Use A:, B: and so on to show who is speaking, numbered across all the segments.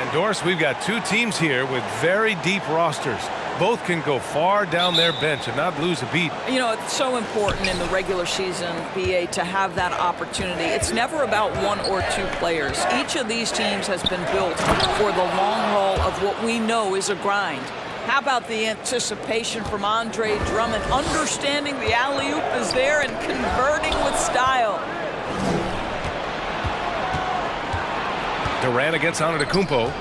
A: And Doris, we've got two teams here with very deep rosters. Both can go far down their bench and not lose a beat.
B: You know, it's so important in the regular season, BA, to have that opportunity. It's never about one or two players. Each of these teams has been built for the long haul of what we know is a grind. How about the anticipation from Andre Drummond, understanding the alley-oop is there and converting with style.
A: Durant against Antetokounmpo.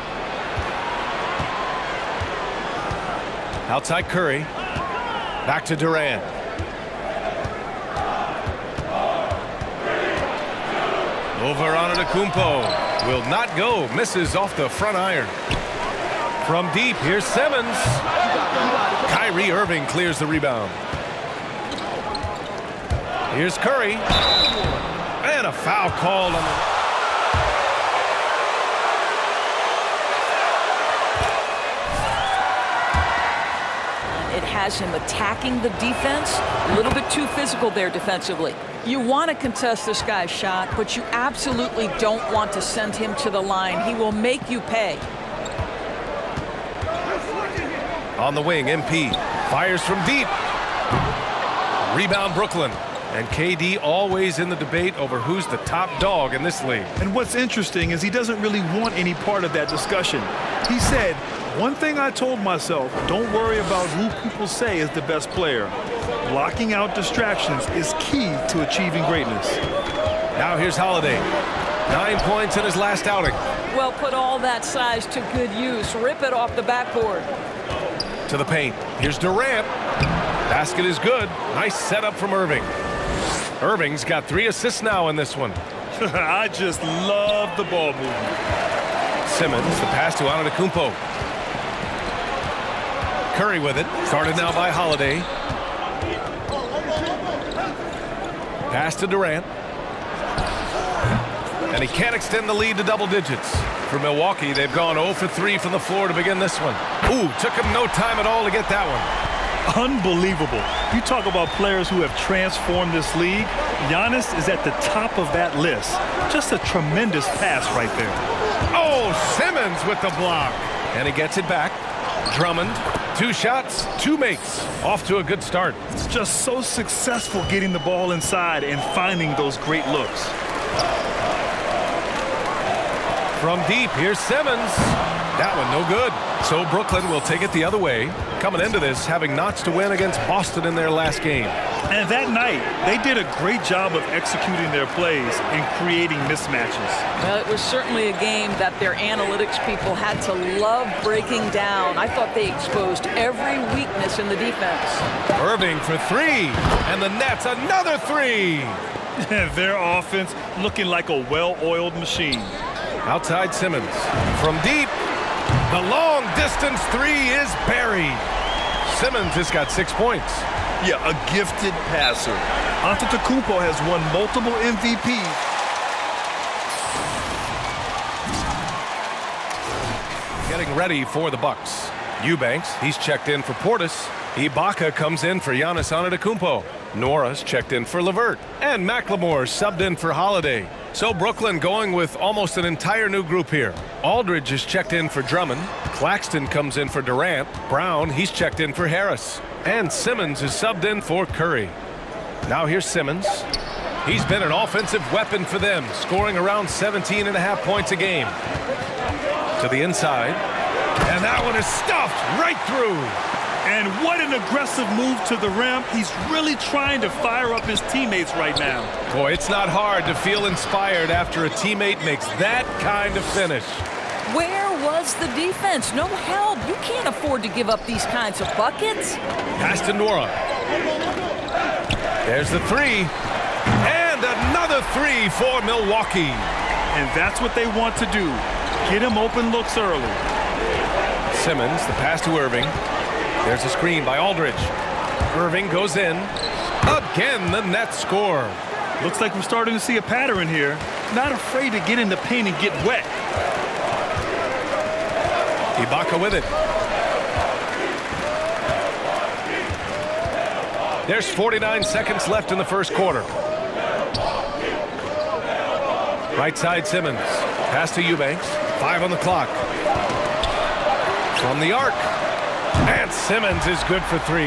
A: Outside Curry. Back to Durant. Over Antetokounmpo. Will not go. Misses off the front iron. From deep, here's Simmons. Kyrie Irving clears the rebound. Here's Curry. And a foul called on the...
B: It has him attacking the defense. A little bit too physical there defensively. You want to contest this guy's shot, but you absolutely don't want to send him to the line. He will make you pay.
A: On the wing, MP fires from deep. Rebound Brooklyn. And KD always in the debate over who's the top dog in this league.
C: And what's interesting is he doesn't really want any part of that discussion. He said, one thing I told myself, don't worry about who people say is the best player. Blocking out distractions is key to achieving greatness.
A: Now here's Holiday. 9 points in his last outing.
B: Well, put all that size to good use. Rip it off the backboard.
A: To the paint. Here's Durant. Basket is good. Nice setup from Irving. Irving's got 3 assists now in this one.
C: I just love the ball movement.
A: Simmons, the pass to Antetokounmpo. Curry with it. Started now by Holiday. Pass to Durant. And he can't extend the lead to double digits. For Milwaukee, they've gone 0 for 3 from the floor to begin this one. Ooh, took him no time at all to get that one.
C: Unbelievable. You talk about players who have transformed this league. Giannis is at the top of that list. Just a tremendous pass right there.
A: Oh, Simmons with the block. And he gets it back. Drummond, 2 shots, 2 makes. Off to a good start.
C: It's just so successful getting the ball inside and finding those great looks.
A: From deep, here's Simmons. That one no good. So Brooklyn will take it the other way. Coming into this, having notched to win against Boston in their last game.
C: And that night, they did a great job of executing their plays and creating mismatches.
B: Well, it was certainly a game that their analytics people had to love breaking down. I thought they exposed every weakness in the defense.
A: Irving for 3. And the Nets another 3.
C: Their offense looking like a well-oiled machine.
A: Outside Simmons. From deep. The long distance 3 is buried. Simmons has got 6 points.
C: Yeah, a gifted passer. Antetokounmpo has won multiple MVPs.
A: Getting ready for the Bucks. Eubanks, he's checked in for Portis. Ibaka comes in for Giannis Antetokounmpo. Nora's checked in for LeVert. And McLemore subbed in for Holiday. So Brooklyn going with almost an entire new group here. Aldridge is checked in for Drummond. Claxton comes in for Durant. Brown, he's checked in for Harris. And Simmons is subbed in for Curry. Now here's Simmons. He's been an offensive weapon for them, scoring around 17.5 points a game. To the inside. And that one is stuffed right through.
C: And what an aggressive move to the rim. He's really trying to fire up his teammates right now.
A: Boy, it's not hard to feel inspired after a teammate makes that kind of finish.
B: Where was the defense? No help. You can't afford to give up these kinds of buckets.
A: Pass to Nora. There's the 3. And another 3 for Milwaukee.
C: And that's what they want to do. Get him open looks early.
A: Simmons, the pass to Irving. There's a screen by Aldridge. Irving goes in. Again, the Nets score.
C: Looks like we're starting to see a pattern here. Not afraid to get in the paint and get wet.
A: Ibaka with it. There's 49 seconds left in the first quarter. Right side Simmons. Pass to Eubanks. 5 on the clock. From the arc. And Simmons is good for 3.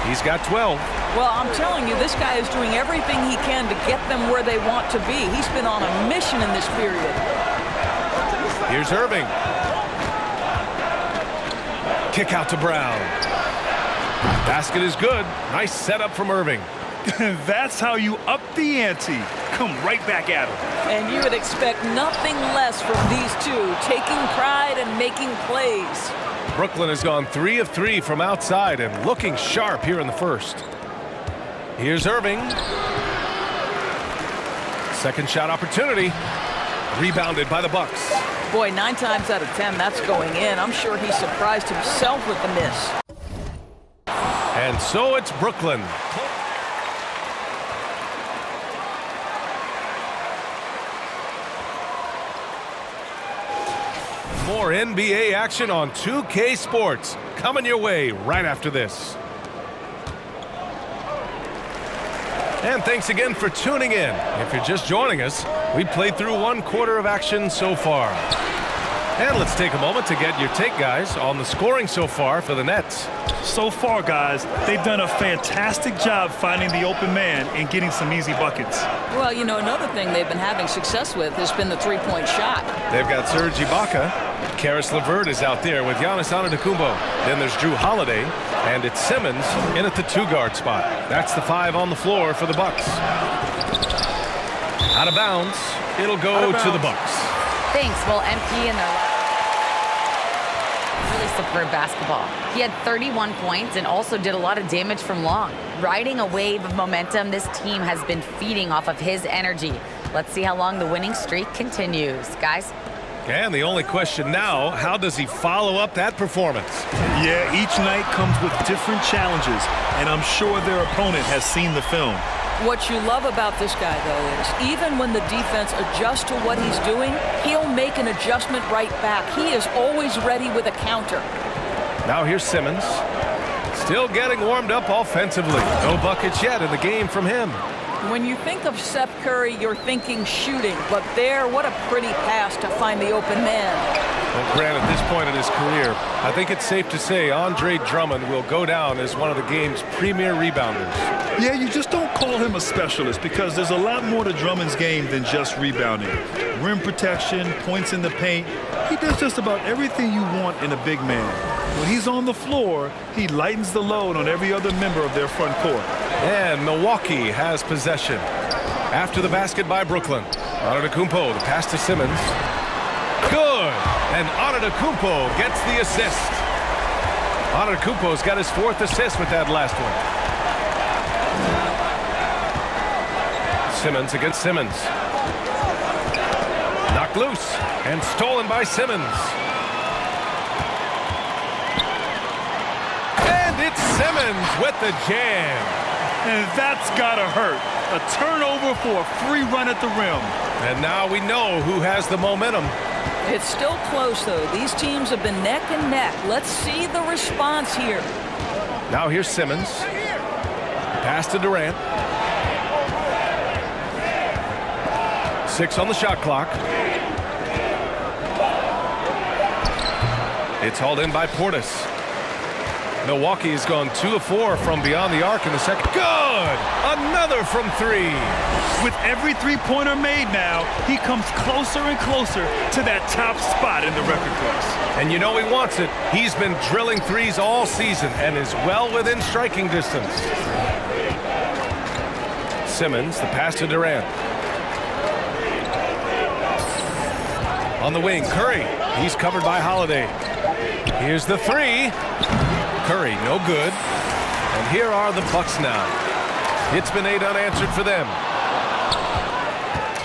A: He's got 12.
B: Well, I'm telling you, this guy is doing everything he can to get them where they want to be. He's been on a mission in this period.
A: Here's Irving. Kick out to Brown. Basket is good. Nice setup from Irving.
C: That's how you up the ante. Come right back at him.
B: And you would expect nothing less from these two, taking pride and making plays.
A: Brooklyn has gone 3 of 3 from outside and looking sharp here in the first. Here's Irving. Second shot opportunity. Rebounded by the Bucks.
B: Boy, 9 times out of 10, that's going in. I'm sure he surprised himself with the miss.
A: And so it's Brooklyn. More NBA action on 2K Sports coming your way right after this. And thanks again for tuning in. If you're just joining us, we played through 1 quarter of action so far. And let's take a moment to get your take, guys, on the scoring so far for the Nets.
C: So far, guys, they've done a fantastic job finding the open man and getting some easy buckets.
B: Well, you know, another thing they've been having success with has been the 3-point shot.
A: They've got Serge Ibaka. Caris LeVert is out there with Giannis Antetokounmpo. Then there's Drew Holiday, and it's Simmons in at the 2-guard spot. That's the 5 on the floor for the Bucks. Out of bounds. It'll go to the Bucks.
D: Thanks. Well, MP in their really superb basketball. He had 31 points and also did a lot of damage from long. Riding a wave of momentum, this team has been feeding off of his energy. Let's see how long the winning streak continues. Guys?
A: And the only question now, how does he follow up that performance?
C: Yeah, each night comes with different challenges, and I'm sure their opponent has seen the film.
B: What you love about this guy, though, is even when the defense adjusts to what he's doing, he'll make an adjustment right back. He is always ready with a counter.
A: Now here's Simmons. Still getting warmed up offensively. No buckets yet in the game from him.
B: When you think of Seth Curry, you're thinking shooting. But there, what a pretty pass to find the open man.
A: Well, Grant, at this point in his career, I think it's safe to say Andre Drummond will go down as one of the game's premier rebounders.
C: Yeah, you just don't call him a specialist because there's a lot more to Drummond's game than just rebounding. Rim protection, points in the paint. He does just about everything you want in a big man. When he's on the floor, he lightens the load on every other member of their front court.
A: And Milwaukee has possession. After the basket by Brooklyn. Antetokounmpo, the pass to Simmons. Good! And Antetokounmpo gets the assist. Antetokounmpo's got his 4th assist with that last one. Simmons against Simmons. Knocked loose and stolen by Simmons. And it's Simmons with the jam.
C: And that's gotta hurt. A turnover for a free run at the rim.
A: And now we know who has the momentum.
B: It's still close, though. These teams have been neck and neck. Let's see the response here.
A: Now here's Simmons. Pass to Durant. 6 on the shot clock. It's hauled in by Portis. Milwaukee has gone 2 of 4 from beyond the arc in the second. Good! Another from 3.
C: With every three-pointer made now, he comes closer and closer to that top spot in the record books.
A: And you know he wants it. He's been drilling threes all season and is well within striking distance. Simmons, the pass to Durant. On the wing, Curry. He's covered by Holiday. Here's the 3. Curry, no good. And here are the Bucks now. It's been 8 unanswered for them.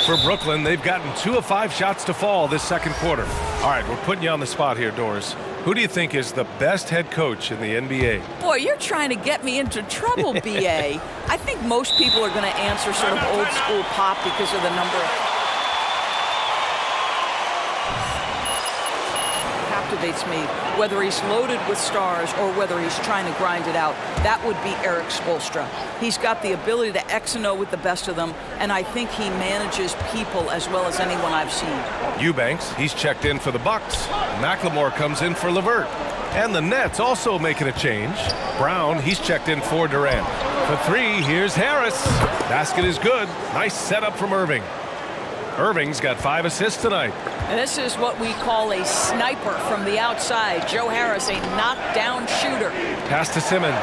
A: For Brooklyn, they've gotten 2 of 5 shots to fall this second quarter. All right, we're putting you on the spot here, Doris. Who do you think is the best head coach in the NBA?
B: Boy, you're trying to get me into trouble, B.A. I think most people are going to answer sort of old school Pop because of the number of... have to motivates me, whether he's loaded with stars or whether he's trying to grind it out. That would be Erik Spoelstra. He's got the ability to X and O with the best of them, and I think he manages people as well as anyone I've seen.
A: Eubanks, he's checked in for the Bucks. McLemore comes in for LeVert. And the Nets also making a change. Brown, he's checked in for Durant. For three, here's Harris. Basket is good. Nice setup from Irving. Irving's got 5 assists tonight.
B: And this is what we call a sniper from the outside. Joe Harris, a knockdown shooter.
A: Pass to Simmons.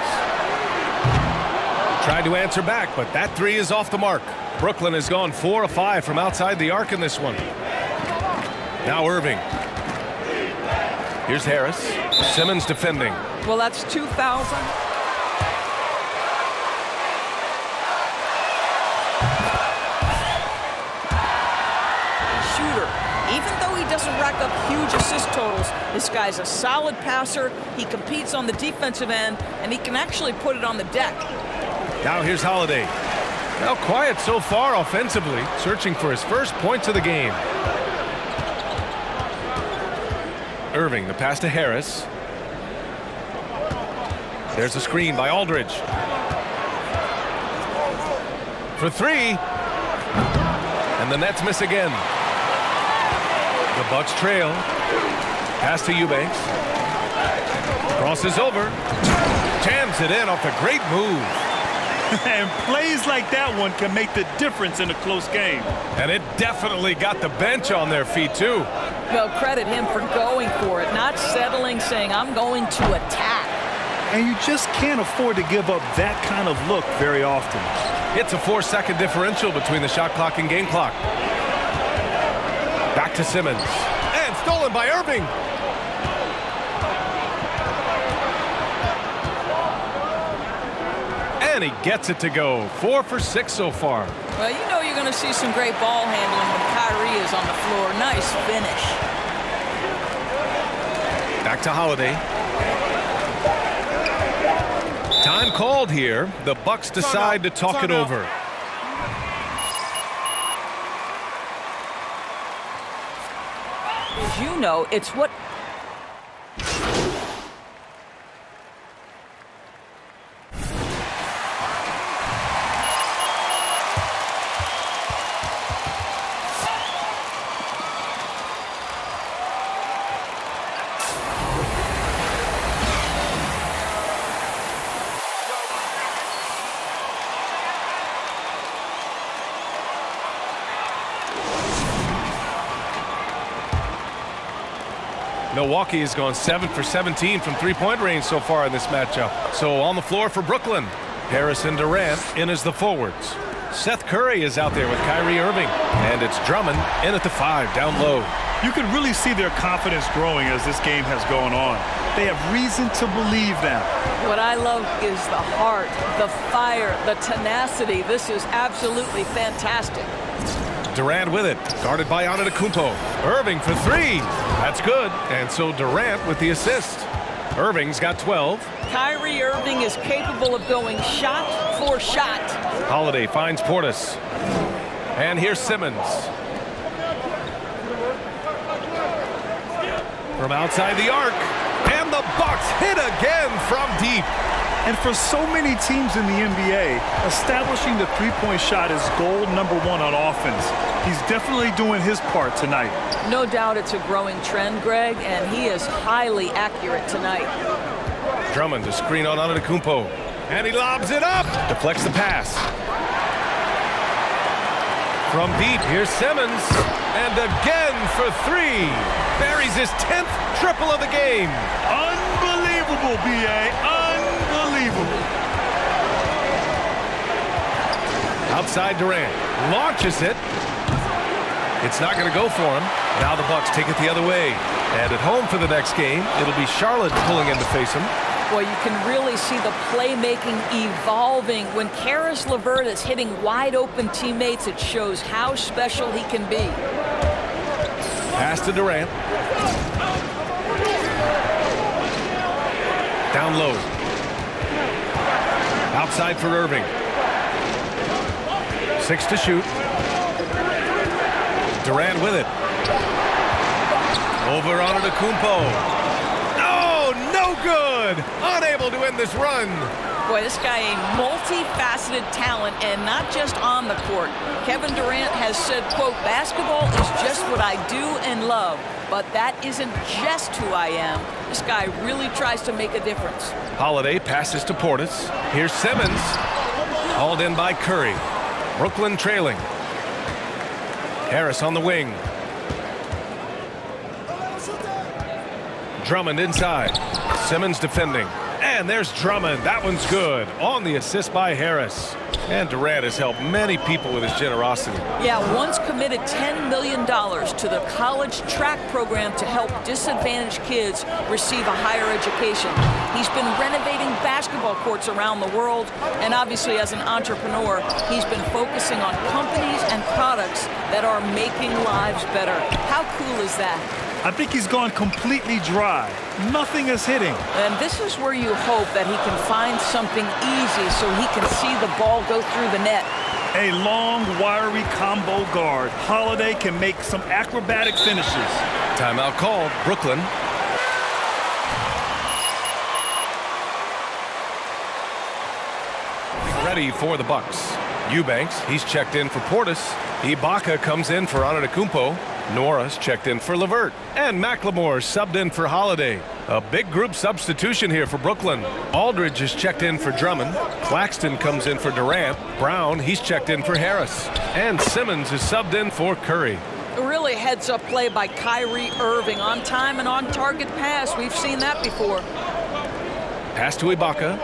A: Tried to answer back, but that three is off the mark. Brooklyn has gone 4 of 5 from outside the arc in this one. Now Irving. Here's Harris. Simmons defending.
B: Well, that's 2,000. Shooter. Even though he doesn't rack up huge assist totals, this guy's a solid passer. He competes on the defensive end, and he can actually put it on the deck.
A: Now here's Holiday. Now quiet so far offensively, searching for his first points of the game. Irving, the pass to Harris. There's a screen by Aldridge. For three. And the Nets miss again. The Bucks trail. Pass to Eubanks. Crosses over. Jams it in off a great move.
C: And plays like that one can make the difference in a close game.
A: And it definitely got the bench on their feet, too.
B: Well, credit him for going for it, not settling, saying, I'm going to attack.
C: And you just can't afford to give up that kind of look very often.
A: It's a 4-second differential between the shot clock and game clock. Back to Simmons. And stolen by Irving. And he gets it to go. 4 for 6 so far.
B: Well, you know you're going to see some great ball handling when Kyrie is on the floor. Nice finish.
A: Back to Holiday. Time called here. The Bucks decide to talk it over.
B: As you know, it's what
A: Milwaukee has gone 7 for 17 from three-point range so far in this matchup. So on the floor for Brooklyn, Harris and Durant in as the forwards. Seth Curry is out there with Kyrie Irving. And it's Drummond in at the 5, down low.
C: You can really see their confidence growing as this game has gone on. They have reason to believe that.
B: What I love is the heart, the fire, the tenacity. This is absolutely fantastic.
A: Durant with it, guarded by Antetokounmpo. Irving for 3. That's good. And so Durant with the assist. Irving's got 12.
B: Kyrie Irving is capable of going shot for shot.
A: Holiday finds Portis. And here's Simmons. From outside the arc. And the Bucks hit again from deep.
C: And for so many teams in the NBA, establishing the three-point shot is goal number 1 on offense. He's definitely doing his part tonight.
B: No doubt it's a growing trend, Greg, and he is highly accurate tonight.
A: Drummond to screen on Antetokounmpo. And he lobs it up. Deflects the pass. From deep, here's Simmons. And again for 3. Buries his 10th triple of the game.
C: Unbelievable, B.A. Unbelievable.
A: Outside Durant. Launches it. It's not going to go for him. Now the Bucks take it the other way. And at home for the next game, it'll be Charlotte pulling in to face him.
B: Well, you can really see the playmaking evolving. When Caris LeVert is hitting wide open teammates, it shows how special he can be.
A: Pass to Durant. Down low. Outside for Irving. 6 to shoot. Durant with it. Over Antetokounmpo. good. Unable to end this run.
B: Boy, this guy a multifaceted talent, and not just on the court. Kevin Durant has said, quote, basketball is just what I do and love, but that isn't just who I am. This guy really tries to make a difference.
A: Holiday passes to Portis. Here's Simmons. Hauled in by Curry. Brooklyn trailing. Harris on the wing. Drummond inside. Simmons defending. And there's Drummond. That one's good. On the assist by Harris. And Durant has helped many people with his generosity.
B: Yeah, once committed $10 million to the college track program to help disadvantaged kids receive a higher education. He's been renovating basketball courts around the world, and obviously as an entrepreneur, he's been focusing on companies and products that are making lives better. How cool is that?
C: I think he's gone completely dry. Nothing is hitting.
B: And this is where you hope that he can find something easy so he can see the ball go through the net.
C: A long, wiry combo guard. Holiday can make some acrobatic finishes.
A: Timeout called. Brooklyn. Ready for the Bucks. Eubanks, he's checked in for Portis. Ibaka comes in for Antetokounmpo. Norris checked in for LeVert. And McLemore subbed in for Holiday. A big group substitution here for Brooklyn. Aldridge is checked in for Drummond. Claxton comes in for Durant. Brown, he's checked in for Harris. And Simmons is subbed in for Curry.
B: A really heads-up play by Kyrie Irving. On time and on target pass. We've seen that before.
A: Pass to Ibaka.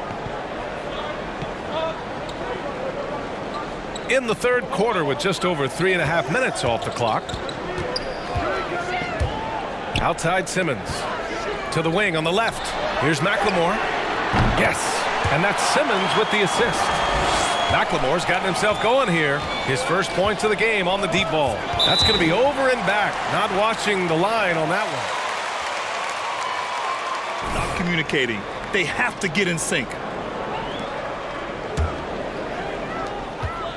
A: In the third quarter with just over 3.5 minutes off the clock. Outside Simmons. To the wing on the left. Here's McLemore. Yes. And that's Simmons with the assist. McLemore's gotten himself going here. His first points of the game on the deep ball. That's going to be over and back. Not watching the line on that one.
C: Not communicating. They have to get in sync.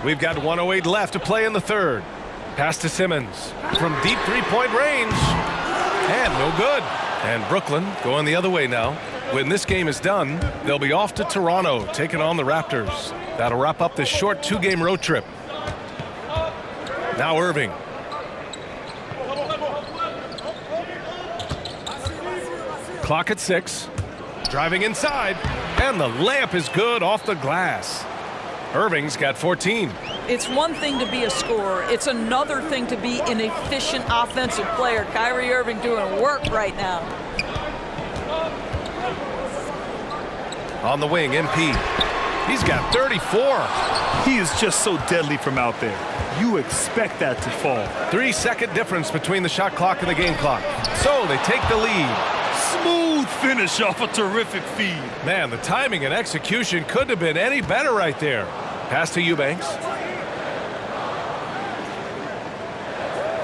A: We've got 1:08 left to play in the third. Pass to Simmons from deep three-point range. And no good. And Brooklyn going the other way now. When this game is done, they'll be off to Toronto, taking on the Raptors. That'll wrap up this short two-game road trip. Now Irving. Clock at 6. Driving inside. And the layup is good off the glass. Irving's got 14.
B: It's one thing to be a scorer. It's another thing to be an efficient offensive player. Kyrie Irving doing work right now.
A: On the wing, MP. He's got 34.
C: He is just so deadly from out there. You expect that to fall.
A: 3-second difference between the shot clock and the game clock. So they take the lead.
C: Smooth finish off a terrific feed.
A: Man, the timing and execution couldn't have been any better right there. Pass to Eubanks.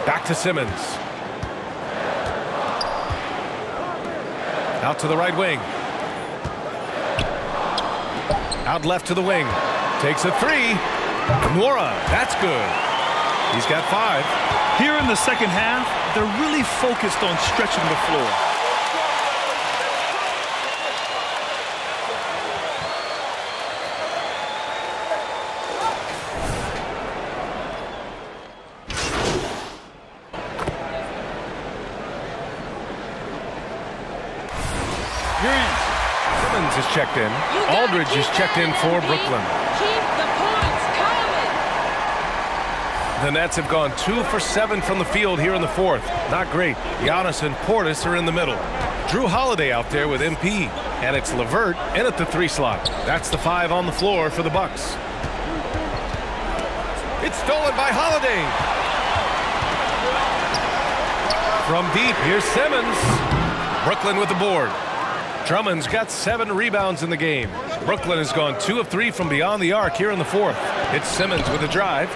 A: Back to Simmons. Out to the right wing. Out left to the wing. Takes a three. Nwora, that's good. He's got 5.
C: Here in the second half, they're really focused on stretching the floor.
A: Simmons is checked in. Aldridge is checked in for Brooklyn.
B: Keep the points coming.
A: The Nets have gone 2 for 7 from the field here in the fourth. Not great. Giannis and Portis are in the middle. Drew Holiday out there with MP. And it's LeVert in at the 3 slot. That's the 5 on the floor for the Bucks. It's stolen by Holiday. From deep, here's Simmons. Brooklyn with the board. Drummond's got 7 rebounds in the game. Brooklyn has gone 2 of 3 from beyond the arc here in the fourth. It's Simmons with a drive.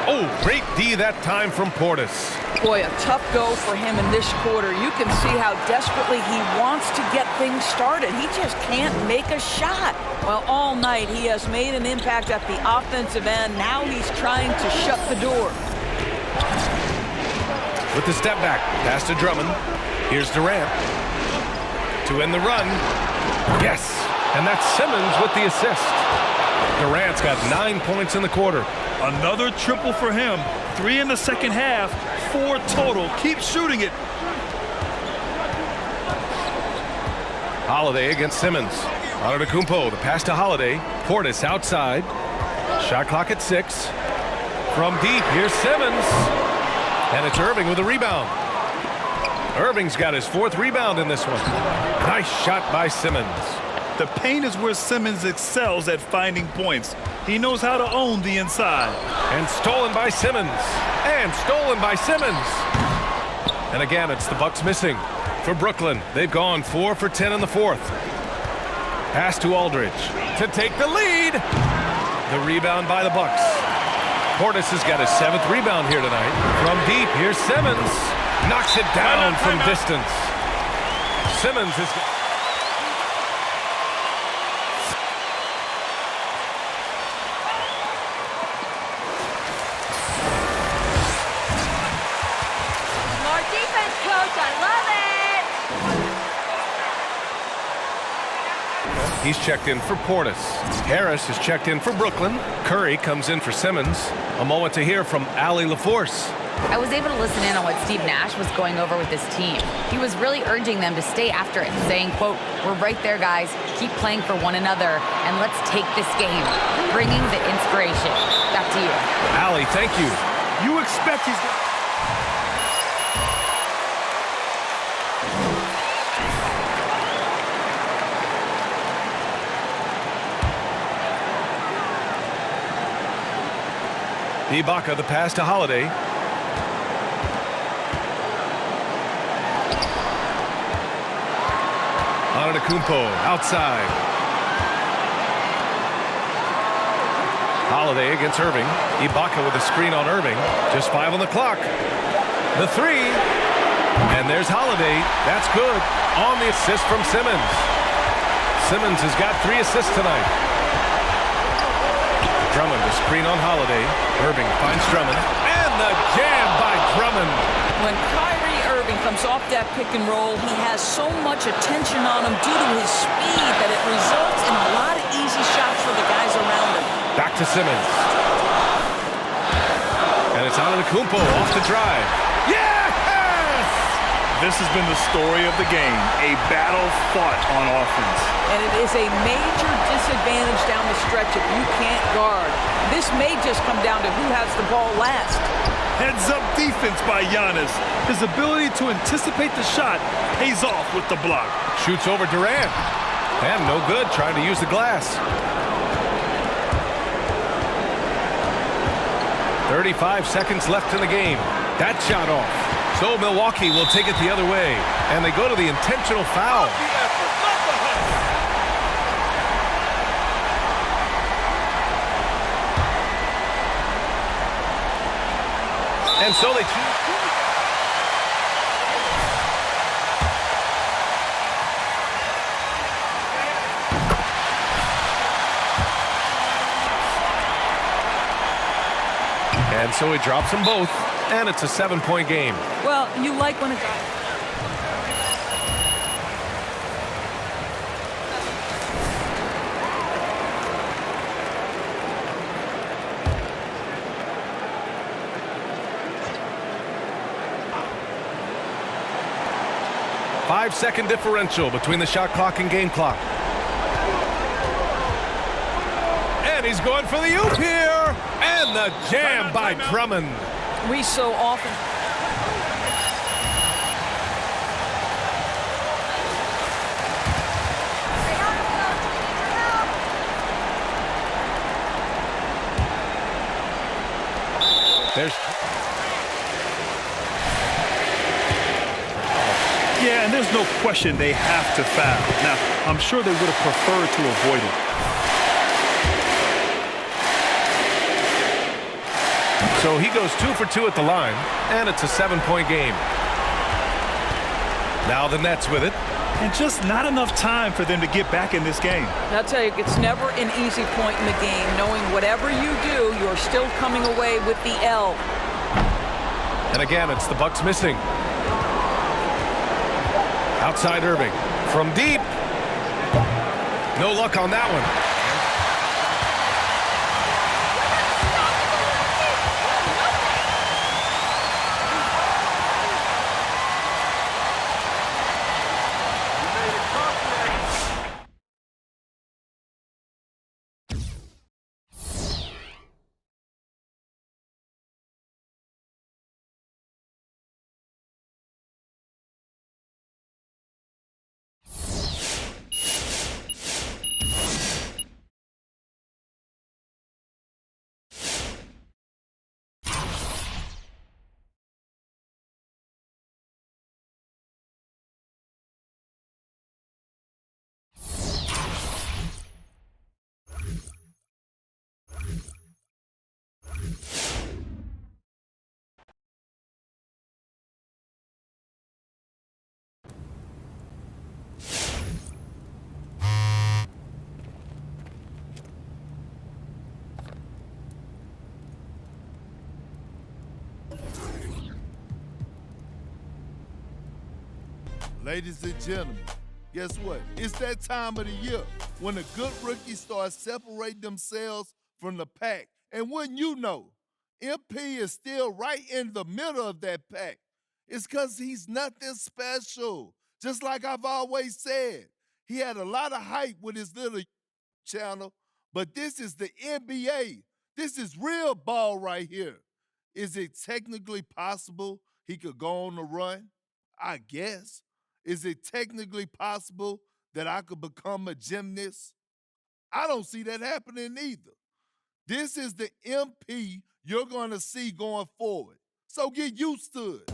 A: Oh, great D that time from Portis.
B: Boy, a tough go for him in this quarter. You can see how desperately he wants to get things started. He just can't make a shot. Well, all night he has made an impact at the offensive end. Now he's trying to shut the door.
A: With the step back, pass to Drummond. Here's Durant. To end the run. Yes, and that's Simmons with the assist. Durant's got 9 points in the quarter.
C: Another triple for him. 3 in the second half, 4 total. Keep shooting it.
A: Holiday against Simmons. Antetokounmpo, the pass to Holiday. Portis outside. Shot clock at 6. From deep, here's Simmons. And it's Irving with a rebound. Irving's got his 4th rebound in this one. Nice shot by Simmons.
C: The paint is where Simmons excels at finding points. He knows how to own the inside.
A: And stolen by Simmons. And stolen by Simmons. And again, it's the Bucks missing. For Brooklyn, they've gone 4 for 10 in the 4th. Pass to Aldridge to take the lead. The rebound by the Bucks. Portis has got his 7th rebound here tonight. From deep, here's Simmons. Knocks it down from distance. Simmons is...
E: More defense, coach. I love it.
A: He's checked in for Portis. Harris is checked in for Brooklyn. Curry comes in for Simmons. A moment to hear from Allie LaForce.
D: I was able to listen in on what Steve Nash was going over with this team. He was really urging them to stay after it, saying, quote, "We're right there, guys. Keep playing for one another, and let's take this game." Bringing the inspiration. Back to you.
A: Allie, thank you.
C: You expect he's...
A: Ibaka, the pass to Holiday. Antetokounmpo outside. Holiday against Irving. Ibaka with a screen on Irving. Just 5 on the clock. The 3. And there's Holiday. That's good. On the assist from Simmons. Simmons has got 3 assists tonight. Drummond, a screen on Holiday. Irving finds Drummond. And the jam by Drummond.
B: When Kyrie Irving comes off that pick and roll, he has so much attention on him due to his speed that it results in a lot of easy shots for the guys around him.
A: Back to Simmons. And it's Antetokounmpo off the drive. Yes!
C: This has been the story of the game. A battle fought on offense.
B: And it is a major disadvantage down the stretch if you can't guard. This may just come down to who has the ball last.
C: Heads-up defense by Giannis. His ability to anticipate the shot pays off with the block.
A: Shoots over Durant. And no good, trying to use the glass. 35 seconds left in the game. That shot off. So Milwaukee will take it the other way. And they go to the intentional foul. And so they choose. And so he drops them both, and it's a 7-point game.
B: Well, you like when a guy...
A: Five-second differential between the shot clock and game clock. And he's going for the oop here. And the jam by Drummond.
B: We so often...
A: There's...
C: Yeah, and there's no question they have to foul. Now, I'm sure they would have preferred to avoid it.
A: So he goes 2 for 2 at the line, and it's a 7-point game. Now the Nets with it.
C: And just not enough time for them to get back in this game.
B: I'll tell you, it's never an easy point in the game, knowing whatever you do, you're still coming away with the L.
A: And again, it's the Bucks missing. Outside Irving. From deep. No luck on that one.
F: Ladies and gentlemen, guess what? It's that time of the year when the good rookies start separating themselves from the pack. And wouldn't you know, MP is still right in the middle of that pack. It's because he's nothing special. Just like I've always said, he had a lot of hype with his little channel, but this is the NBA. This is real ball right here. Is it technically possible he could go on the run? I guess. Is it technically possible that I could become a gymnast? I don't see that happening either. This is the MP you're going to see going forward. So get used to it.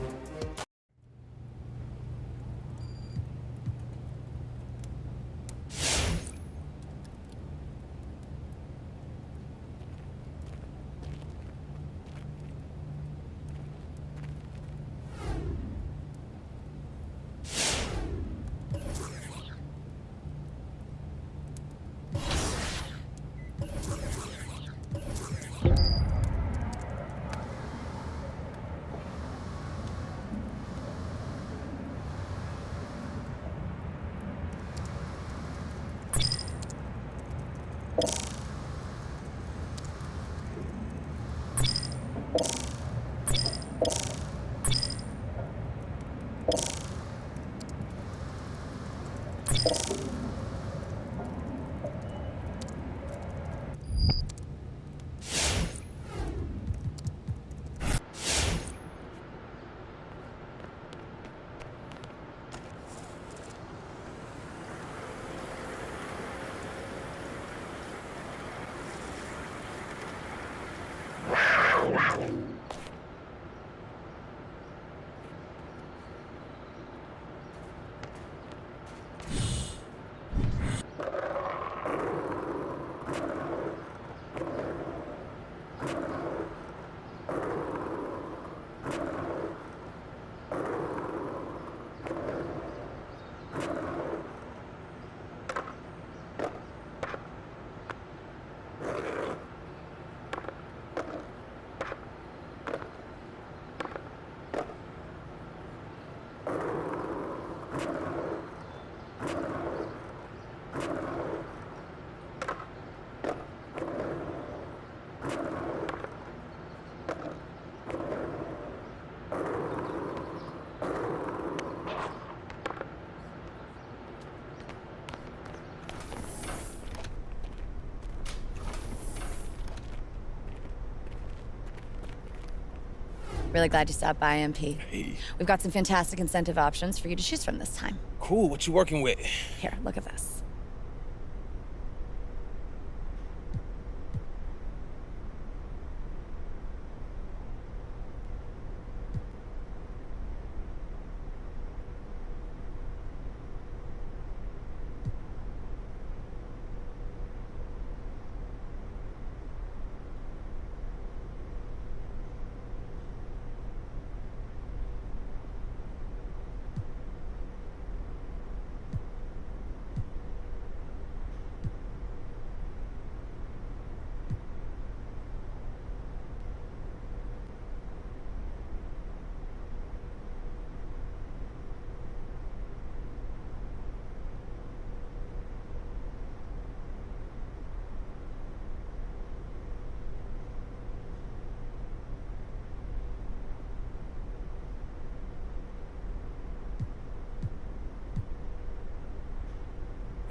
G: Really glad you stopped by, MP. Hey. We've got some fantastic incentive options for you to choose from this time.
H: Cool, what you working with?
G: Here, look at this.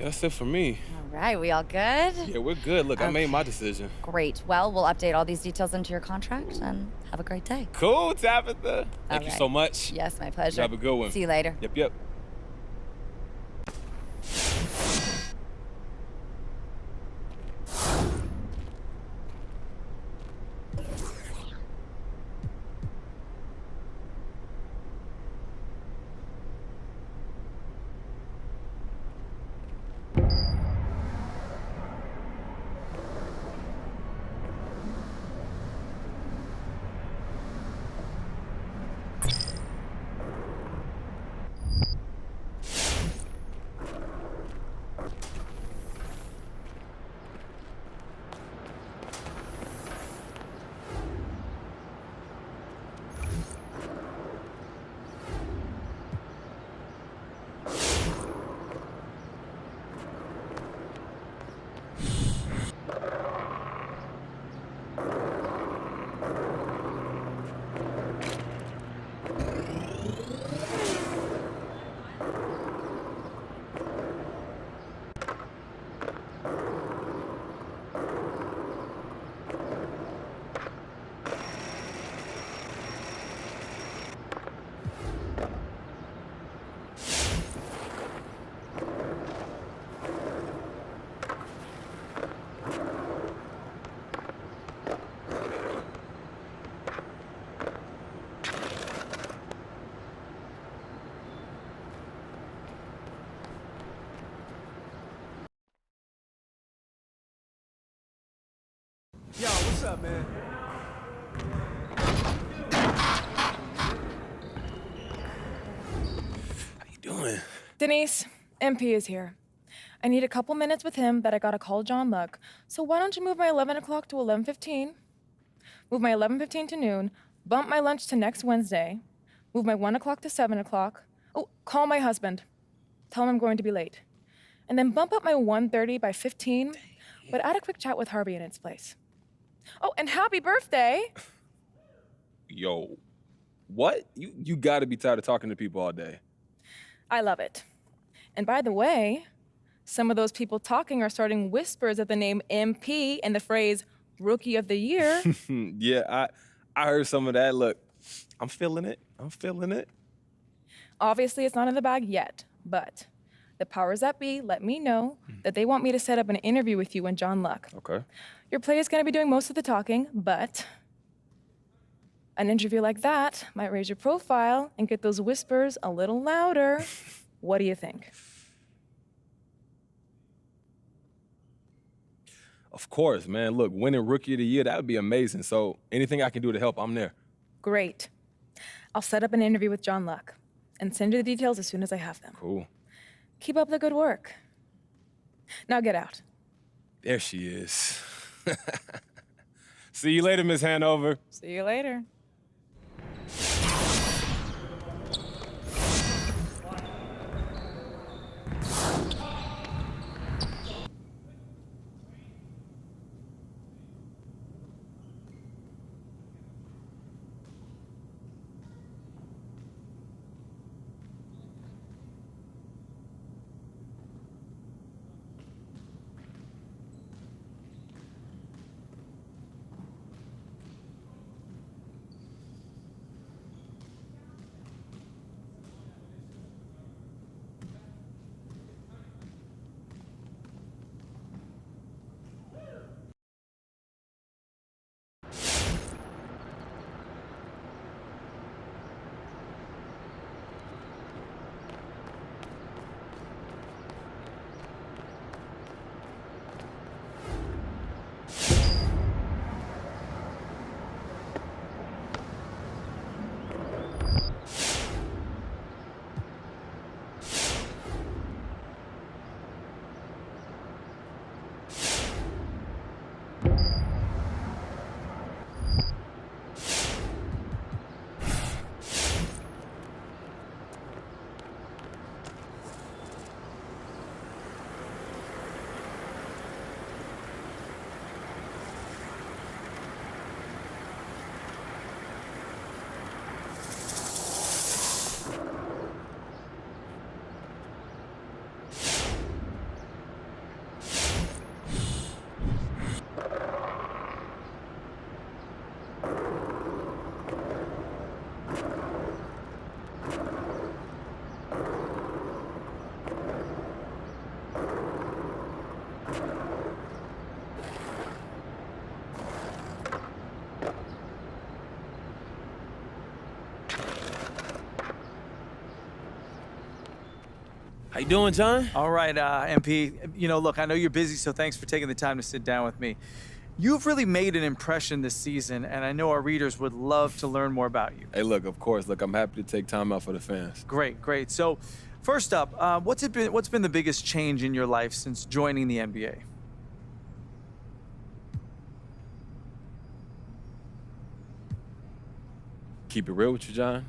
H: That's it for me.
G: All right, we all good?
H: Yeah, we're good. Look, I made my decision.
G: Great. Well, we'll update all these details into your contract and have a great day.
H: Cool, Tabitha. Thank you
G: right.
H: so much.
G: Yes, my pleasure.
H: Have a good one.
G: See you later.
H: Yep.
I: Yo, what's up, man?
H: How you doing?
J: Denise, MP is here. I need a couple minutes with him, but I gotta call John Luck. So why don't you move my 11 o'clock to 11:15? Move my 11:15 to noon. Bump my lunch to next Wednesday. Move my 1 o'clock to 7 o'clock. Oh, call my husband. Tell him I'm going to be late. And then bump up my 1:30 by 15, but add a quick chat with Harvey in its place. Oh, and happy birthday!
H: Yo, what? You gotta be tired of talking to people all day.
J: I love it. And by the way, some of those people talking are starting whispers of the name MP and the phrase Rookie of the Year.
H: Yeah, I heard some of that. Look, I'm feeling it.
J: Obviously, it's not in the bag yet, but the powers that be let me know that they want me to set up an interview with you and John Luck.
H: Okay.
J: Your play is going to be doing most of the talking, but an interview like that might raise your profile and get those whispers a little louder. What do you think?
H: Of course, man. Look, winning Rookie of the Year, that would be amazing. So anything I can do to help, I'm there.
J: Great. I'll set up an interview with John Luck and send you the details as soon as I have them.
H: Cool.
J: Keep up the good work. Now get out.
H: There she is. See you later, Miss Hanover.
J: See you later.
H: How you doing, John?
I: All right, MP. You know, look, I know you're busy, so thanks for taking the time to sit down with me. You've really made an impression this season, and I know our readers would love to learn more about you.
H: Hey, look, of course. Look, I'm happy to take time out for the fans.
I: Great, great. So, first up, what's been the biggest change in your life since joining the NBA?
H: Keep it real with you, John.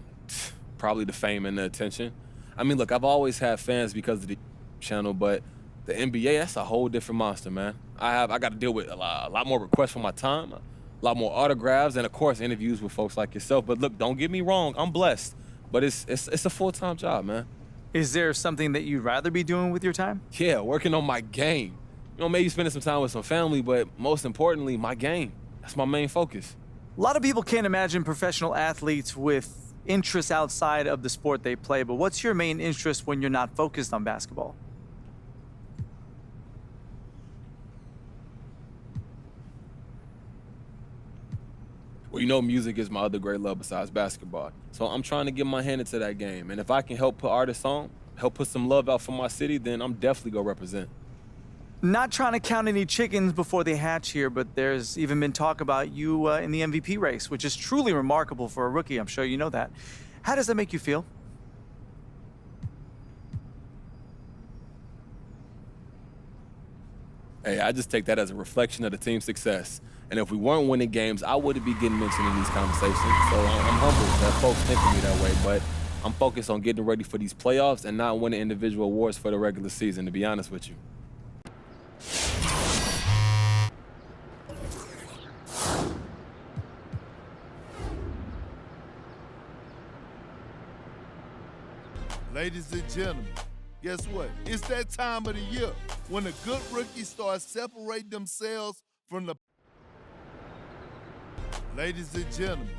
H: Probably the fame and the attention. I mean, look, I've always had fans because of the channel, but the NBA, that's a whole different monster, man. I got to deal with a lot more requests for my time, a lot more autographs, and of course, interviews with folks like yourself. But look, don't get me wrong, I'm blessed, but it's a full-time job, man.
I: Is there something that you'd rather be doing with your time?
H: Yeah, working on my game. You know, maybe spending some time with some family, but most importantly, my game. That's my main focus.
I: A lot of people can't imagine professional athletes with interests outside of the sport they play, but what's your main interest when you're not focused on basketball?
H: Well, you know, music is my other great love besides basketball. So I'm trying to get my hand into that game. And if I can help put artists on, help put some love out for my city, then I'm definitely going to represent.
I: Not trying to count any chickens before they hatch here, but there's even been talk about you in the MVP race, which is truly remarkable for a rookie. I'm sure you know that. How does that make you feel?
H: Hey, I just take that as a reflection of the team's success. And if we weren't winning games, I wouldn't be getting mentioned in these conversations. So I'm humbled that folks think of me that way, but I'm focused on getting ready for these playoffs and not winning individual awards for the regular season, to be honest with you.
F: Ladies and gentlemen, guess what? It's that time of the year when the good rookies start separating themselves from the... Ladies and gentlemen,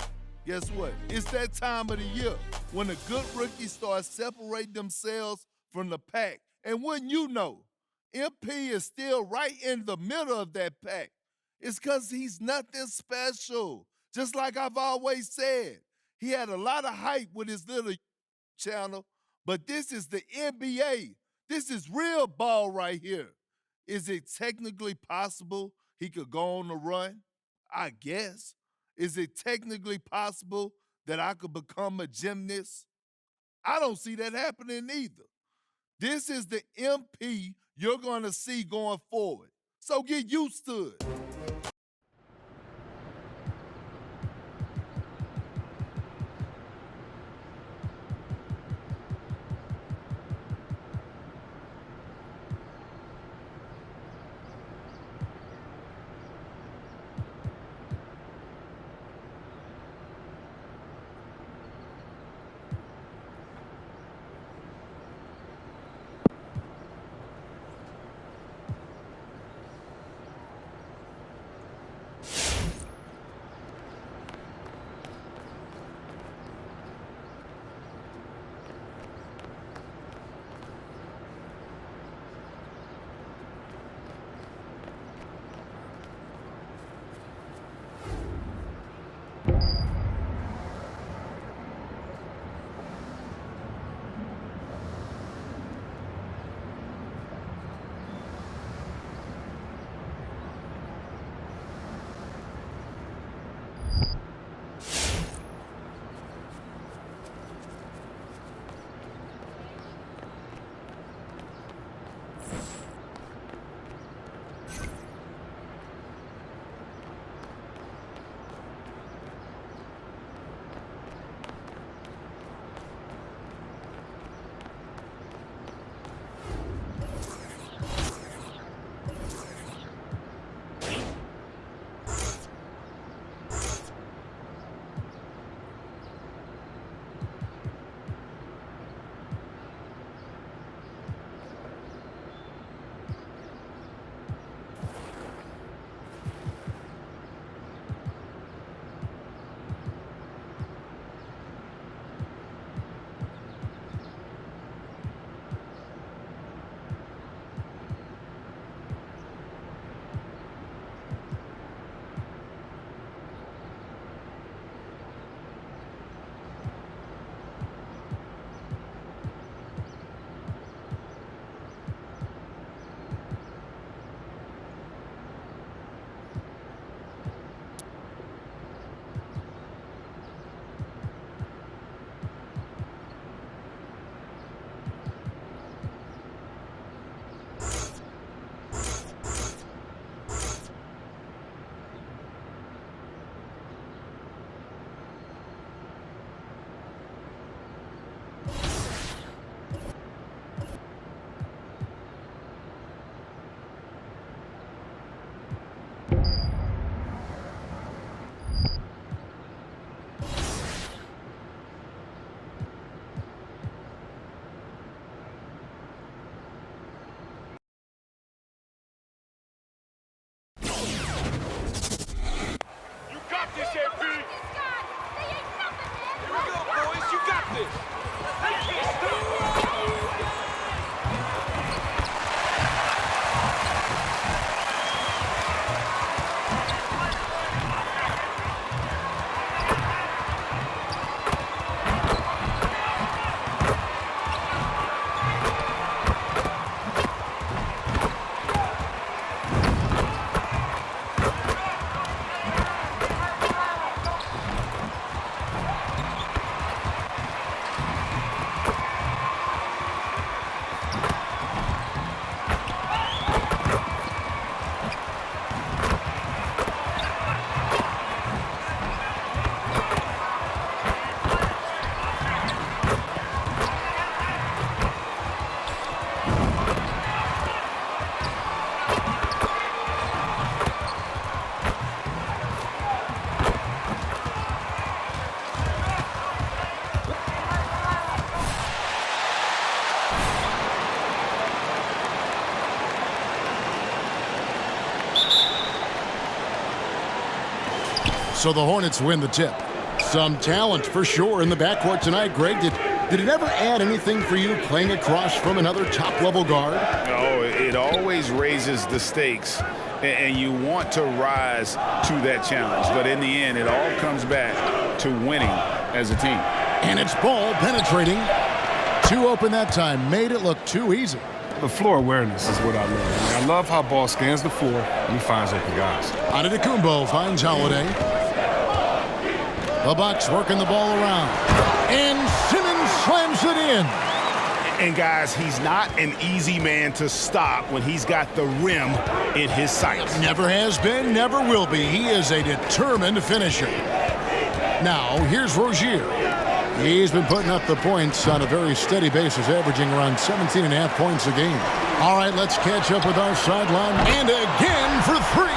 F: guess what? It's that time of the year when the good rookies start separating themselves from the pack. And wouldn't you know, MP is still right in the middle of that pack. It's because he's nothing special. Just like I've always said, he had a lot of hype with his little channel, but this is the NBA. This is real ball right here. Is it technically possible he could go on the run? I guess. Is it technically possible that I could become a gymnast? I don't see that happening either. This is the MP you're going to see going forward. So get used to it.
K: So the Hornets win the tip. Some talent for sure in the backcourt tonight, Greg. Did it ever add anything for you playing across from another top-level guard?
L: Oh, it always raises the stakes, and you want to rise to that challenge. But in the end, it all comes back to winning as a team.
K: And it's Ball penetrating. Too open that time. Made it look too easy.
M: The floor awareness is what I love. I love how Ball scans the floor and he finds open guys.
K: Antetokounmpo finds Holiday. The Bucks working the ball around. And Simmons slams it in.
L: And guys, he's not an easy man to stop when he's got the rim in his sights.
K: Never has been, never will be. He is a determined finisher. Now, here's Rozier. He's been putting up the points on a very steady basis, averaging around 17.5 points a game. All right, let's catch up with our sideline. And again for three.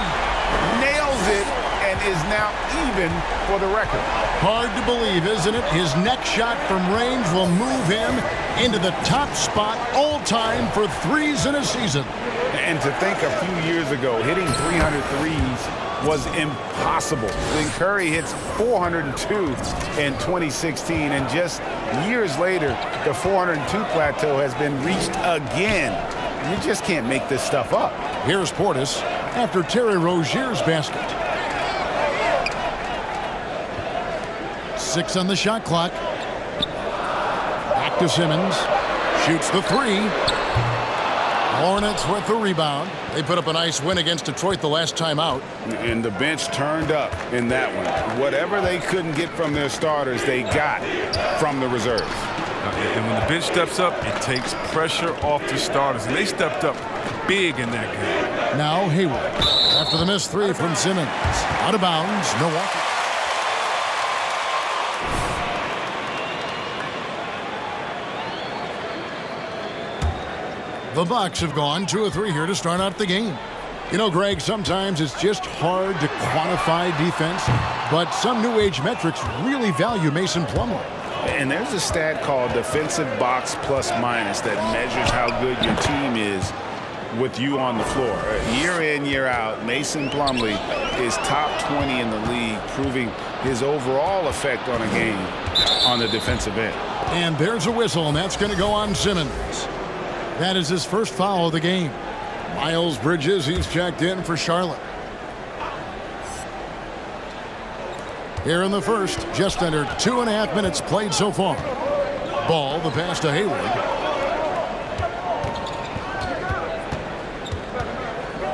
L: Nails it and is now even for the record.
K: Hard to believe, isn't it? His next shot from range will move him into the top spot all time for threes in a season.
L: And to think a few years ago, hitting 300 threes was impossible. Then Curry hits 402 in 2016, and just years later, the 402 plateau has been reached again. You just can't make this stuff up.
K: Here's Portis after Terry Rozier's basket. 6 on the shot clock. Back to Simmons. Shoots the three. Hornets with the rebound. They put up a nice win against Detroit the last time out.
L: And the bench turned up in that one. Whatever they couldn't get from their starters, they got from the reserves.
M: And when the bench steps up, it takes pressure off the starters. And they stepped up big in that game.
K: Now Hayward. After the missed three from Simmons. Out of bounds, Milwaukee. The Bucks have gone 2 of 3 here to start out the game. You know, Greg, sometimes it's just hard to quantify defense, but some new age metrics really value Mason Plumlee.
L: And there's a stat called defensive box plus minus that measures how good your team is with you on the floor. Year in, year out, Mason Plumlee is top 20 in the league, proving his overall effect on a game on the defensive end.
K: And there's a whistle, and that's going to go on Simmons. That is his first foul of the game. Miles Bridges, he's checked in for Charlotte. Here in the first, just under 2.5 minutes played so far. Ball, the pass to Hayward.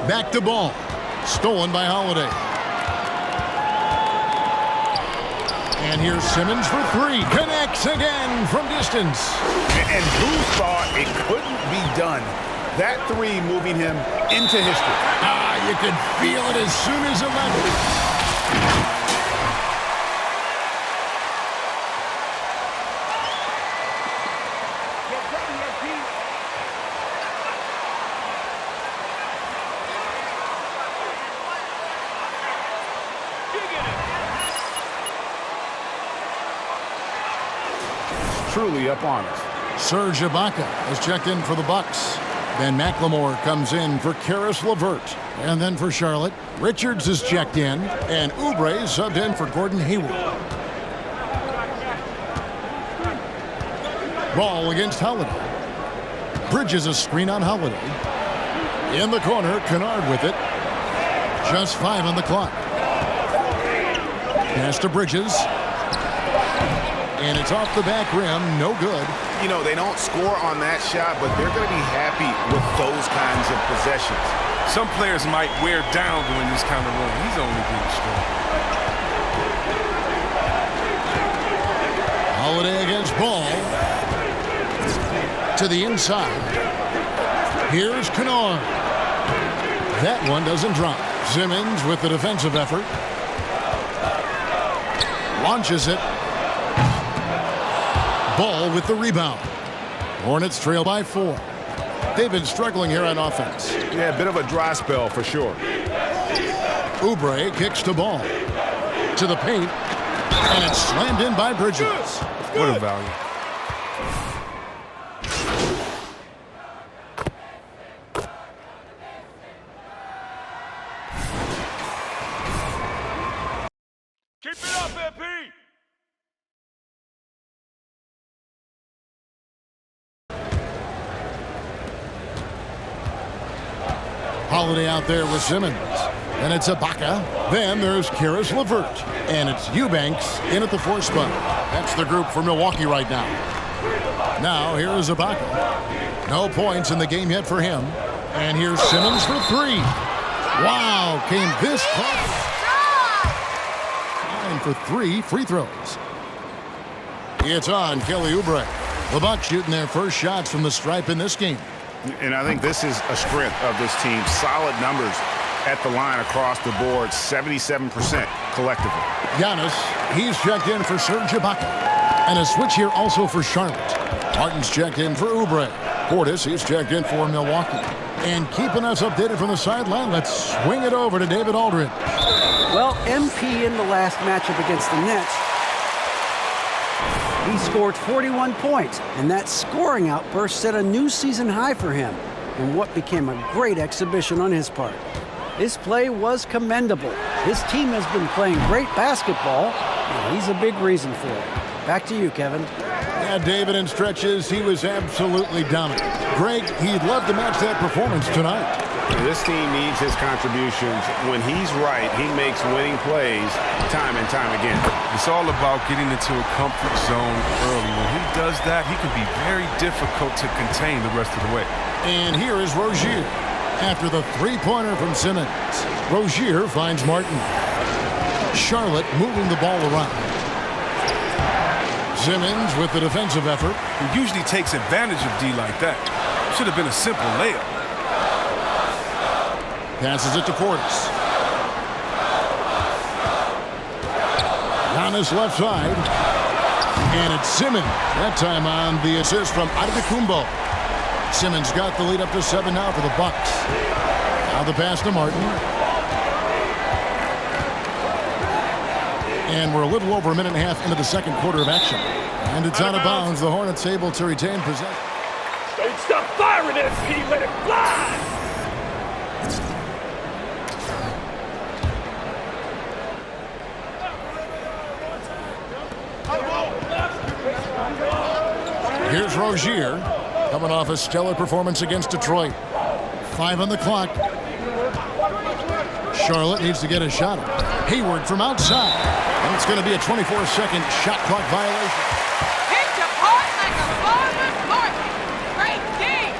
K: Back to Ball. Stolen by Holiday. And here's Simmons for three. Connects again from distance.
L: And who thought it couldn't be done? That three moving him into history.
K: You could feel it as soon as it went.
L: Truly up on us.
K: Serge Ibaka has checked in for the Bucks. Then McLemore comes in for Karis LeVert. And then for Charlotte, Richards is checked in, and Oubre subbed in for Gordon Hayward. Ball against Holiday. Bridges a screen on Holiday. In the corner, Kennard with it. Just 5 on the clock. Pass to Bridges. And it's off the back rim, no good.
L: You know, they don't score on that shot, but they're going to be happy with those kinds of possessions.
M: Some players might wear down doing this kind of run. He's only getting strong.
K: Holiday against Ball. To the inside. Here's Kennard. That one doesn't drop. Simmons with the defensive effort. Launches it. Ball with the rebound. Hornets trail by 4. They've been struggling here on offense.
L: Yeah, a bit of a dry spell for sure.
K: Oubre kicks to Ball. To the paint. And it's slammed in by Bridges.
M: What a value. Keep it up, MP!
K: Holiday out there with Simmons. And it's Ibaka. Then there's Karis LeVert. And it's Eubanks in at the 4th spot. That's the group for Milwaukee right now. Now here's Ibaka. No points in the game yet for him. And here's Simmons for 3. Wow, came this close. Time for 3 free throws. It's on Kelly Oubre. The Bucks shooting their first shots from the stripe in this game.
L: And I think this is a strength of this team. Solid numbers at the line across the board, 77% collectively.
K: Giannis, he's checked in for Serge Ibaka. And a switch here also for Charlotte. Martin's checked in for Oubre. Portis, he's checked in for Milwaukee. And keeping us updated from the sideline, let's swing it over to David Aldridge.
N: Well, MP in the last matchup against the Nets, he scored 41 points, and that scoring outburst set a new season high for him in what became a great exhibition on his part. His play was commendable. His team has been playing great basketball, and he's a big reason for it. Back to you, Kevin.
K: Yeah, David, in stretches, he was absolutely dominant. Greg, he'd love to match that performance tonight.
L: This team needs his contributions. When he's right, he makes winning plays time and time again.
M: It's all about getting into a comfort zone early. When he does that, he can be very difficult to contain the rest of the way.
K: And here is Rozier. After the three-pointer from Simmons, Rozier finds Martin. Charlotte moving the ball around. Simmons with the defensive effort.
M: He usually takes advantage of D like that. Should have been a simple layup.
K: Passes it to Portis. Giannis left side. And it's Simmons. That time on the assist from Antetokounmpo. Simmons got the lead up to 7 now for the Bucks. Now the pass to Martin. And we're a little over a minute and a half into the second quarter of action. And it's out of bounds. The Hornets able to retain possession.
O: Don't stop firing, SP. Let it fly.
K: Here's Rozier, coming off a stellar performance against Detroit. 5 on the clock. Charlotte needs to get a shot. Hayward from outside. And it's going to be a 24-second shot clock violation.
E: Hit your part like a farmer's market. Great game.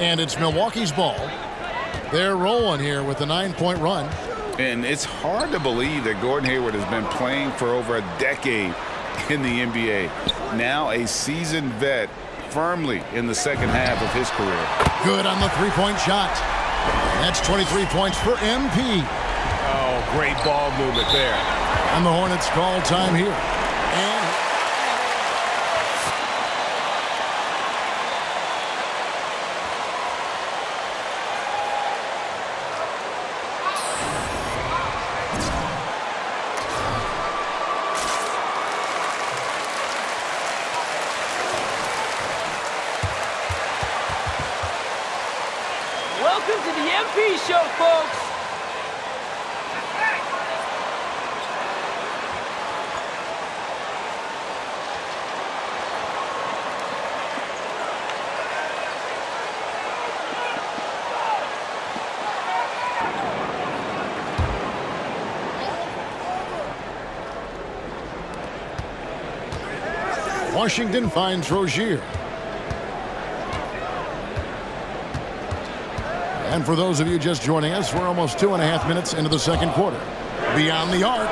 K: And it's Milwaukee's ball. They're rolling here with a 9-point run.
L: And it's hard to believe that Gordon Hayward has been playing for over a decade in the NBA. Now a seasoned vet, firmly in the second half of his career.
K: Good on the three-point shot. That's 23 points for MP.
A: Oh, great ball movement there.
K: And the Hornets call time here. And
O: Welcome to the MP show, folks.
K: Washington finds Rozier. And for those of you just joining us, we're almost 2.5 minutes into the second quarter. Beyond the arc.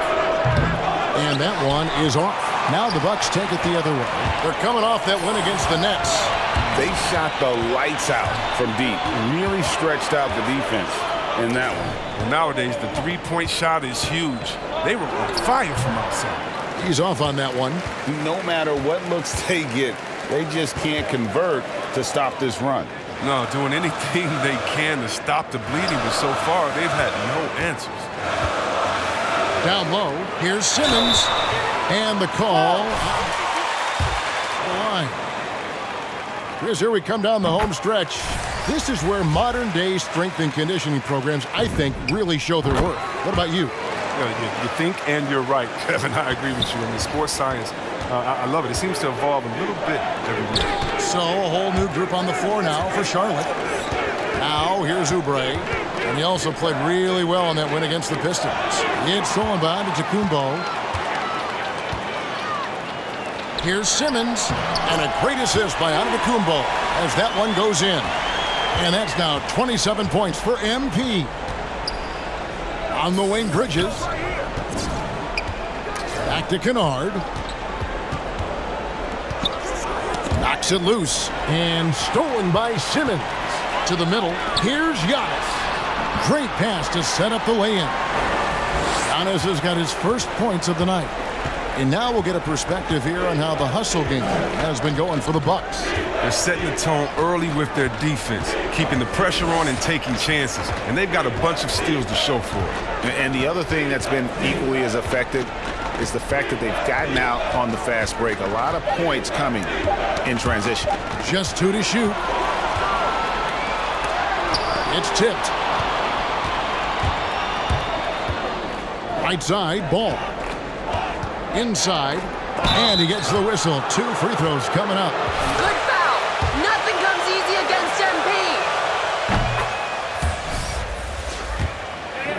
K: And that one is off. Now the Bucks take it the other way. They're coming off that win against the Nets.
L: They shot the lights out from deep. Really stretched out the defense in that one.
M: Well, nowadays, the three-point shot is huge. They were on fire from outside.
K: He's off on that one.
L: No matter what looks they get, they just can't convert to stop this run.
M: No, doing anything they can to stop the bleeding, but so far they've had no answers.
K: Down low, here's Simmons. And the call. Line. Chris, here we come down the home stretch. This is where modern-day strength and conditioning programs, I think, really show their worth. What about you?
M: You think and you're right, Kevin. I agree with you. I mean, sports science, I love it. It seems to evolve a little bit every year.
K: So a whole new group on the floor now for Charlotte. Now here's Oubre. And he also played really well in that win against the Pistons. It's stolen by Antetokounmpo. Here's Simmons, and a great assist by Antetokounmpo as that one goes in. And that's now 27 points for MP. On the wing, Bridges. Back to Kennard. Knocks it loose, and stolen by Simmons. To the middle, here's Giannis. Great pass to set up the lay-in. Giannis has got his first points of the night. And now we'll get a perspective here on how the hustle game has been going for the Bucks.
M: They're setting the tone early with their defense, keeping the pressure on and taking chances. And they've got a bunch of steals to show for it.
L: And the other thing that's been equally as effective is the fact that they've gotten out on the fast break. A lot of points coming in transition.
K: Just 2 to shoot. It's tipped. Right side, Ball. Inside, and he gets the whistle. 2 free throws coming up.
E: Good foul. Nothing comes easy against MP.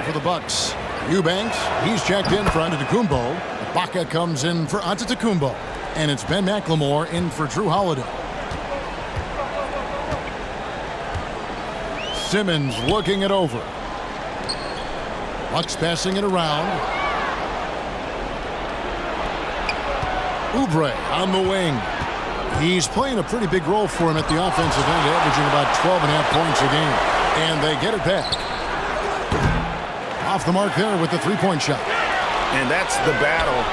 K: For the Bucks, Eubanks, he's checked in for Antetokounmpo. Ibaka comes in for Antetokounmpo. And it's Ben McLemore in for Drew Holiday. Simmons looking it over. Bucks passing it around. Oubre on the wing. He's playing a pretty big role for him at the offensive end, averaging about 12.5 points a game. And they get it back. Off the mark there with the three-point shot.
L: And that's the battle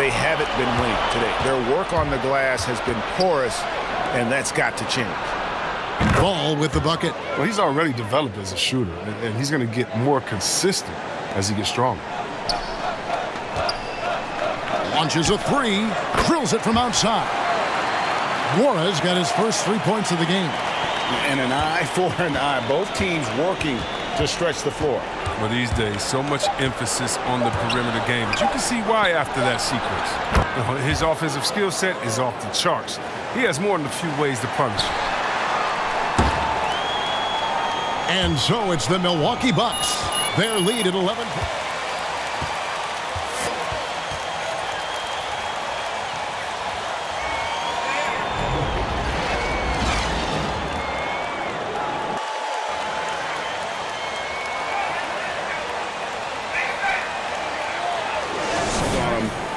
L: they haven't been winning today. Their work on the glass has been porous, and that's got to change.
K: Ball with the bucket.
M: Well, he's already developed as a shooter, and he's going to get more consistent as he gets stronger.
K: Launches a three, drills it from outside. Juarez got his first 3 points of the game.
L: And an eye for an eye. Both teams working to stretch the floor.
M: Well, these days, so much emphasis on the perimeter game. But you can see why after that sequence. You know, his offensive skill set is off the charts. He has more than a few ways to punish.
K: And so it's the Milwaukee Bucks. Their lead at 11 points.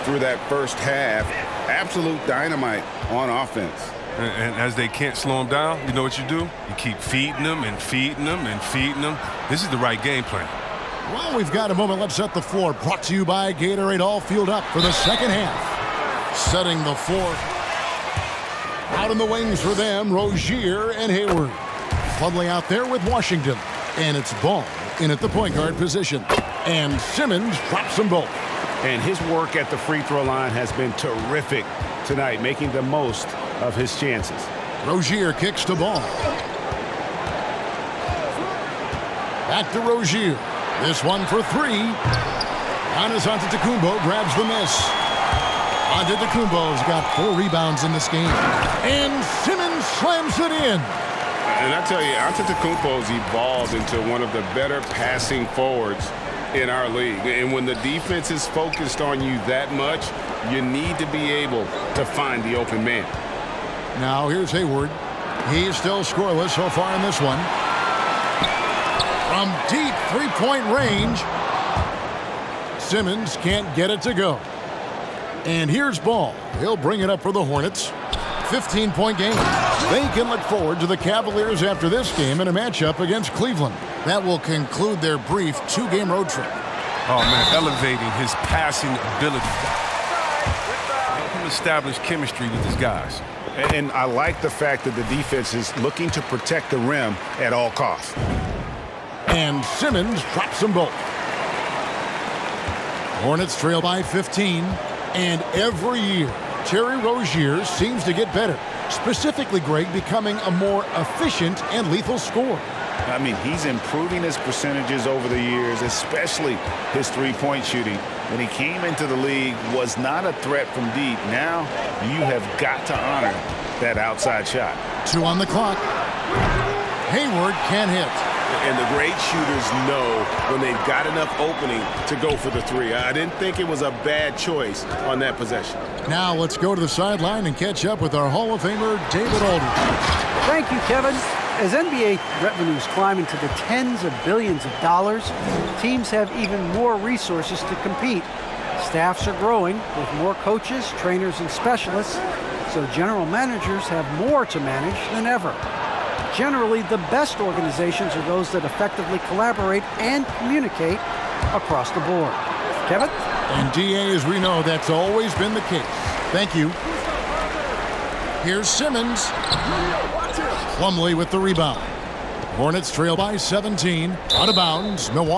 L: Through that first half, absolute dynamite on offense.
M: And as they can't slow him down, you know what you do? You keep feeding them and feeding them and feeding them. This is the right game plan.
K: Well, we've got a moment. Let's set the floor. Brought to you by Gatorade. All fueled up for the second half. Setting the fourth. Out in the wings for them, Rozier and Hayward. Fumbling out there with Washington. And it's Ball in at the point guard position. And Simmons drops them both.
L: And his work at the free throw line has been terrific tonight, making the most of his chances.
K: Rozier kicks the ball. Back to Rozier. This one for three. Giannis Antetokounmpo grabs the miss. Antetokounmpo's got 4 rebounds in this game. And Simmons slams it in.
L: And I tell you, Antetokounmpo's evolved into one of the better passing forwards in our league. And when the defense is focused on you that much, you need to be able to find the open man.
K: Now here's Hayward. He's still scoreless so far in this one. From deep three-point range, Simmons can't get it to go. And here's Ball. He'll bring it up for the Hornets. 15-point game. They can look forward to the Cavaliers after this game in a matchup against Cleveland. That will conclude their brief 2-game road trip.
M: Oh, man, elevating his passing ability. Help him establish chemistry with his guys.
L: And I like the fact that the defense is looking to protect the rim at all costs.
K: And Simmons drops them both. Hornets trail by 15. And every year, Terry Rozier seems to get better. Specifically, Greg, becoming a more efficient and lethal scorer.
L: I mean, he's improving his percentages over the years, especially his three-point shooting. When he came into the league, was not a threat from deep. Now you have got to honor that outside shot.
K: 2 on the clock. Hayward can't hit.
P: And the great shooters know when they've got enough opening to go for the three. I didn't think it was a bad choice on that possession.
K: Now let's go to the sideline and catch up with our Hall of Famer, David Aldridge.
N: Thank you, Kevin. As NBA revenues climb into the tens of billions of dollars, teams have even more resources to compete. Staffs are growing with more coaches, trainers, and specialists, so general managers have more to manage than ever. Generally, the best organizations are those that effectively collaborate and communicate across the board. Kevin?
K: And DA, as we know, that's always been the case. Thank you. Here's Simmons. Plumlee with the rebound. Hornets trail by 17. Out of bounds, Milwaukee.